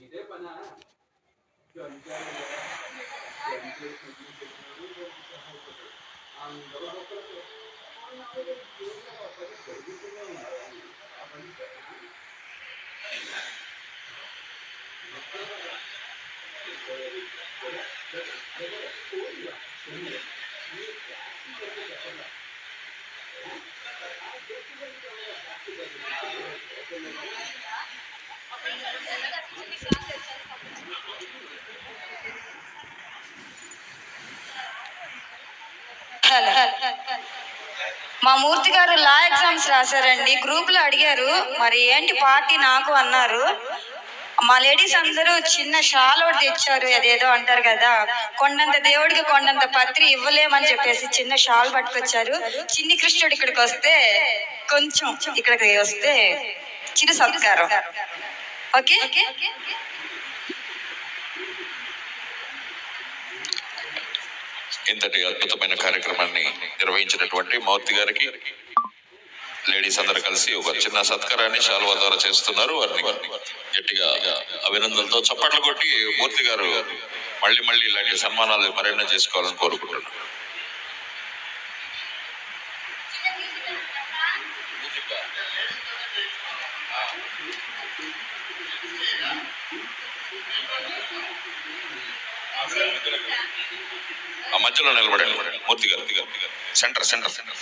ఇదే పనా అందరూ జరుగుతూనే ఉండాలి. మా మూర్తి గారు లా ఎగ్జామ్స్ రాశారండి. గ్రూప్ లో అడిగారు మరి ఏంటి పార్టీ నాకు అన్నారు. మా లేడీస్ అందరూ చిన్న షాల్ ఒకటి తెచ్చారు. అదేదో అంటారు కదా, కొండంత దేవుడికి కొండంత పత్రి ఇవ్వలేమని చెప్పేసి చిన్న షాల్ పట్టుకొచ్చారు. చిన్ని కృష్ణుడు ఇక్కడికి వస్తే కొంచెం ఇక్కడికి వస్తే చిన్న సత్కారం. ఓకే, ఇంతటి అద్భుతమైన కార్యక్రమాన్ని నిర్వహించినటువంటి మూర్తి గారికి లేడీస్ అందరూ కలిసి ఒక చిన్న సత్కారాన్ని శాలువా ద్వారా చేస్తున్నారు. వారిని గట్టిగా అభినందనలతో చప్పట్లు కొట్టి మూర్తి గారు మళ్ళీ మళ్ళీ ఇలాంటి సన్మానాలు మరెన్నో చేసుకోవాలని కోరుకుంటున్నారు. ఆ మధ్యలో నిలబడండి Murthy garu. Centre centre centre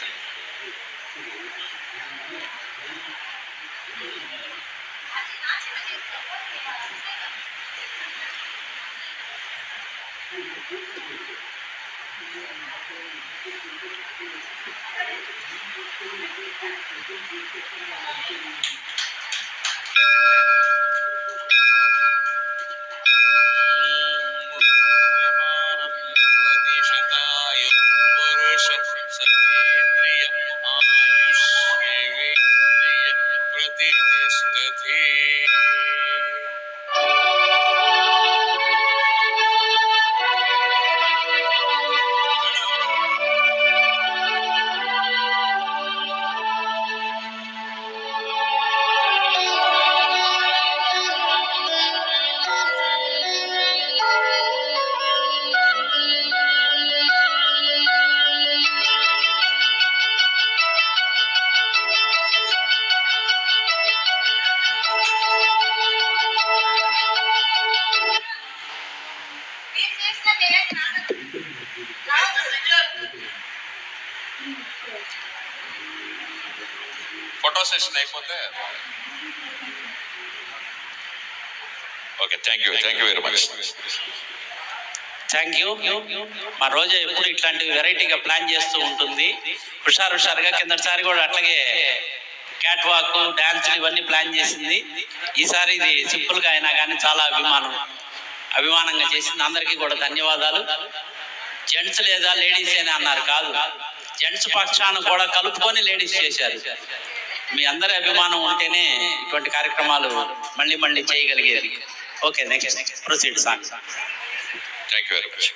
photo session అయిపోతే okay. Thank you very much. Thank you. మా రోజా ఎప్పుడు ఇట్లాంటి వెరైటీగా ప్లాన్ చేస్తూ ఉంటుంది. హుషారుగా కిందసారి కూడా అట్లాగే క్యాట్ వాక్, డాన్స్ ఇవన్నీ ప్లాన్ చేసింది. ఈసారి ఇది సింపుల్ గా అయినా కానీ చాలా అభిమానంగా చేసింది. అందరికీ కూడా ధన్యవాదాలు. జెంట్స్ లేదా లేడీస్ అని అన్నారు, కాదు, జెంట్స్ పక్షాన్ని కూడా కలుపుకొని లేడీస్ చేశారు. మీ అందరి అభిమానం ఉంటేనే ఇటువంటి కార్యక్రమాలు మళ్ళీ చేయగలిగేది. Okay, next proceed song. Thank you very much.